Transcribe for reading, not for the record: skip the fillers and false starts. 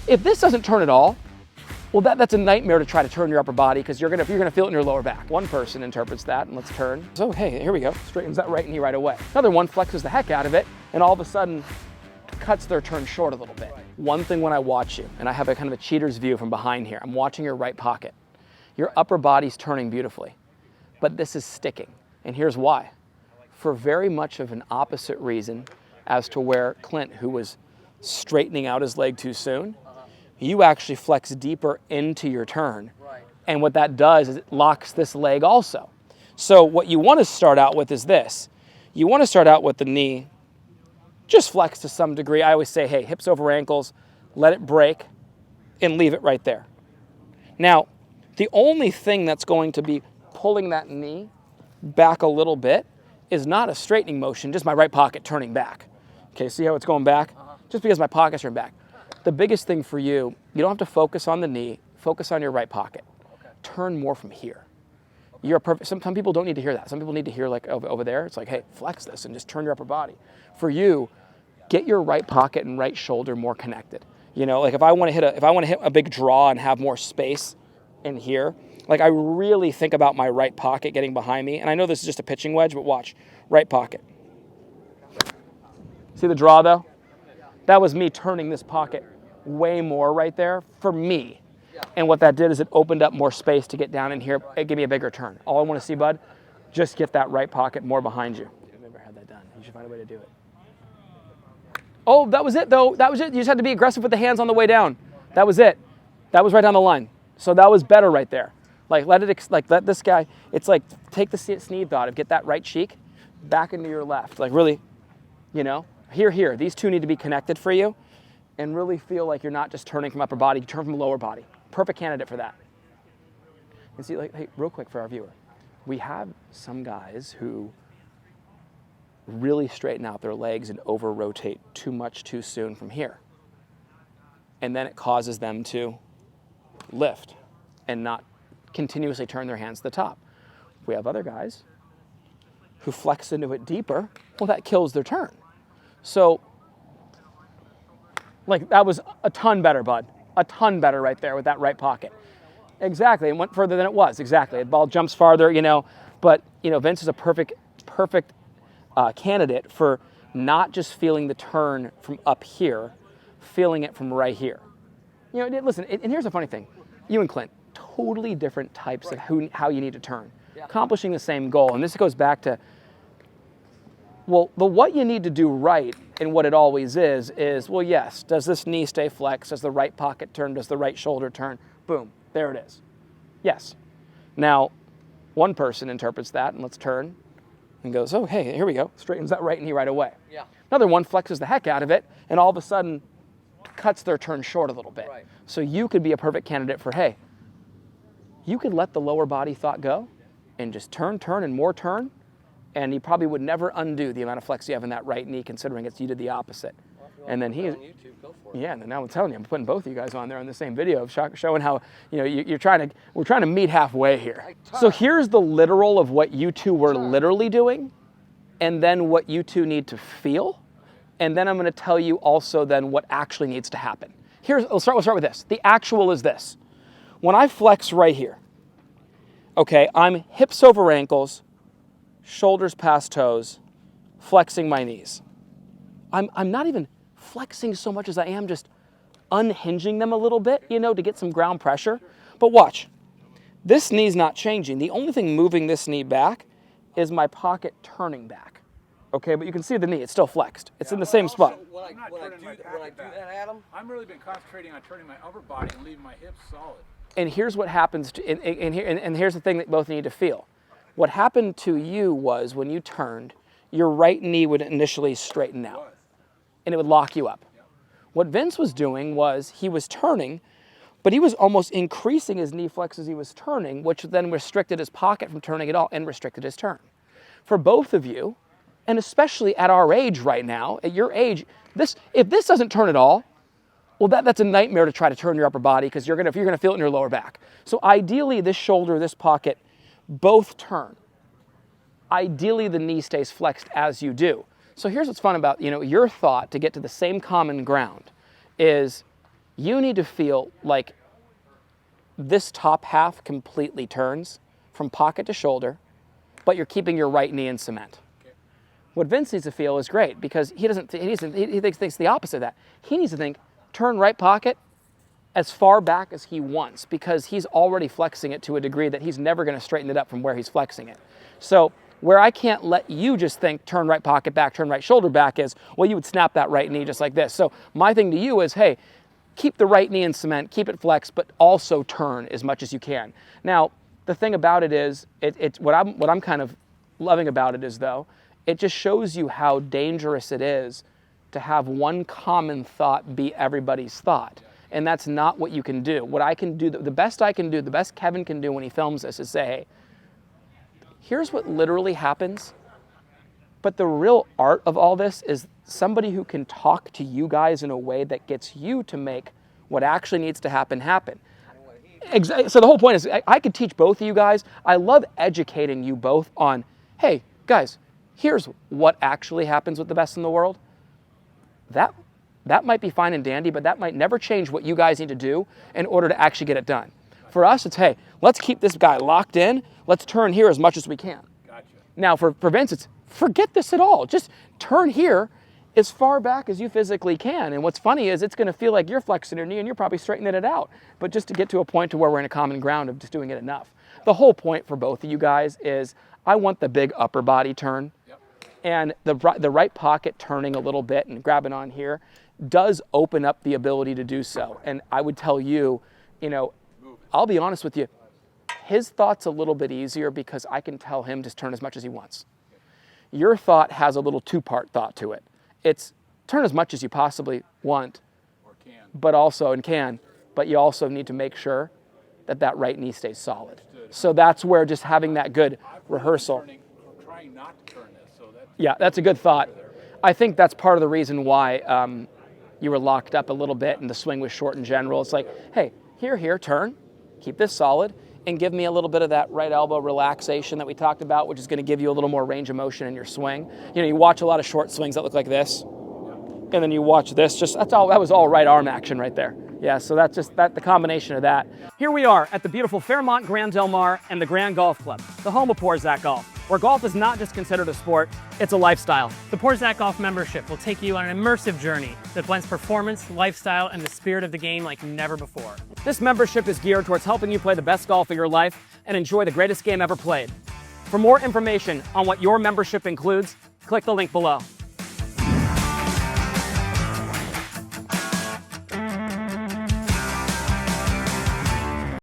If this doesn't turn at all, well, that's a nightmare to try to turn your upper body because you're gonna feel it in your lower back. One person interprets that, and let's turn. So hey, here we go. Straightens that right knee right away. Another one flexes the heck out of it, and all of a sudden cuts their turn short a little bit. One thing when I watch you, and I have a kind of a cheater's view from behind here, I'm watching your right pocket. Your upper body's turning beautifully, but this is sticking, and here's why. For very much of an opposite reason as to where Clint, who was straightening out his leg too soon, you actually flex deeper into your turn. And what that does is it locks this leg also. So what you want to start out with is this. You want to start out with the knee just flex to some degree. I always say, hey, hips over ankles, let it break, and leave it right there. Now, the only thing that's going to be pulling that knee back a little bit is not a straightening motion, just my right pocket turning back. Okay, see how it's going back? Just because my pockets are back. The biggest thing for you, you don't have to focus on the knee, focus on your right pocket. Turn more from here. You're perfect. Some people don't need to hear that. Some people need to hear like over there. It's like, hey, flex this and just turn your upper body. For you, get your right pocket and right shoulder more connected. You know, like if I want to hit a big draw and have more space in here, like I really think about my right pocket getting behind me. And I know this is just a pitching wedge, but watch, right pocket. See the draw though? That was me turning this pocket way more right there for me. And what that did is it opened up more space to get down in here. It gave me a bigger turn. All I want to see, bud, just get that right pocket more behind you. I've never had that done. You should find a way to do it. Oh, that was it though. That was it. You just had to be aggressive with the hands on the way down. That was it. That was right down the line. So that was better right there. Like let this guy, it's like take the sneed thought of get that right cheek back into your left. Like really, you know, here. These two need to be connected for you. And really feel like you're not just turning from upper body, you turn from lower body. Perfect candidate for that. And see, like, hey, real quick for our viewer. We have some guys who really straighten out their legs and over-rotate too much too soon from here. And then it causes them to lift and not continuously turn their hands to the top. We have other guys who flex into it deeper. Well, that kills their turn. So, like that was a ton better, bud. A ton better right there with that right pocket. Exactly, it went further than it was, exactly. The ball jumps farther, you know, but, you know, Vince is a perfect candidate for not just feeling the turn from up here, feeling it from right here. You know, listen, and here's the funny thing. You and Clint, totally different types of how you need to turn. Accomplishing the same goal, and this goes back to, well, what you need to do right and what it always is, well, yes, does this knee stay flexed? Does the right pocket turn? Does the right shoulder turn? Boom, there it is. Yes. Now, one person interprets that, and let's turn, and goes, oh, hey, here we go. Straightens that right knee right away. Yeah. Another one flexes the heck out of it, and all of a sudden cuts their turn short a little bit. Right. So you could be a perfect candidate for, hey, you could let the lower body thought go and just turn, and more turn, and you probably would never undo the amount of flex you have in that right knee, considering you did the opposite. Well, and then he, on YouTube, go for it. Yeah, and now I'm telling you, I'm putting both of you guys on there on the same video of showing how, you know, we're trying to meet halfway here. So here's the literal of what you two were literally doing, and then what you two need to feel, and then I'm going to tell you also then what actually needs to happen. We'll start with this. The actual is this. When I flex right here, okay, I'm hips over ankles, shoulders past toes, flexing my knees. I'm not even flexing so much as I am just unhinging them a little bit, you know, to get some ground pressure. But watch, this knee's not changing. The only thing moving this knee back is my pocket turning back. Okay, but you can see the knee, it's still flexed. It's in the same spot. When I do that, Adam, I've really been concentrating on turning my upper body and leaving my hips solid. And here's what happens, and here's the thing that both need to feel. What happened to you was when you turned, your right knee would initially straighten out, and it would lock you up. What Vince was doing was he was turning, but he was almost increasing his knee flex as he was turning, which then restricted his pocket from turning at all and restricted his turn. For both of you, and especially at our age right now, at your age, if this doesn't turn at all, well, that's a nightmare to try to turn your upper body because you're gonna feel it in your lower back. So ideally, this shoulder, this pocket, both turn. Ideally, the knee stays flexed as you do. So here's what's fun about, you know, your thought to get to the same common ground is You need to feel like this top half completely turns from pocket to shoulder, but you're keeping your right knee in cement. What Vince needs to feel is great, because he thinks the opposite of that. He needs to think, turn right pocket as far back as he wants, because he's already flexing it to a degree that he's never going to straighten it up from where he's flexing it. So where I can't let you just think turn right pocket back, turn right shoulder back is, well, you would snap that right knee just like this. So my thing to you is, hey, keep the right knee in cement, keep it flexed, but also turn as much as you can. Now, the thing about it is, what I'm kind of loving about it is, though, it just shows you how dangerous it is to have one common thought be everybody's thought. And that's not what you can do. What I can do, the best I can do, the best Kevin can do when he films this is say, hey, here's what literally happens. But the real art of all this is somebody who can talk to you guys in a way that gets you to make what actually needs to happen. So the whole point is, I could teach both of you guys. I love educating you both on, hey, guys, here's what actually happens with the best in the world. That might be fine and dandy, but that might never change what you guys need to do in order to actually get it done. For us, it's, hey, let's keep this guy locked in. Let's turn here as much as we can. Gotcha. Now, for Vince, it's forget this at all. Just turn here as far back as you physically can. And what's funny is it's going to feel like you're flexing your knee and you're probably straightening it out. But just to get to a point to where we're in a common ground of just doing it enough. The whole point for both of you guys is I want the big upper body turn. Yep. And the right pocket turning a little bit and grabbing on here does open up the ability to do so. And I would tell you, I'll be honest with you, his thought's a little bit easier because I can tell him to turn as much as he wants. Your thought has a little two-part thought to it. It's turn as much as you possibly want, or can, but you also need to make sure that right knee stays solid. So that's where just having that good rehearsal. Trying not to turn this, so that's a good thought. I think that's part of the reason why you were locked up a little bit and the swing was short in general. It's like, hey, here, turn, keep this solid, and give me a little bit of that right elbow relaxation that we talked about, which is going to give you a little more range of motion in your swing. You watch a lot of short swings that look like this, and then you watch this. That was all right arm action right there. Yeah, so that's just the combination of that. Here we are at the beautiful Fairmont Grand Del Mar and the Grand Golf Club, the home of Porzak Golf, where golf is not just considered a sport, it's a lifestyle. The Porzak Golf membership will take you on an immersive journey that blends performance, lifestyle, and the spirit of the game like never before. This membership is geared towards helping you play the best golf of your life and enjoy the greatest game ever played. For more information on what your membership includes, click the link below.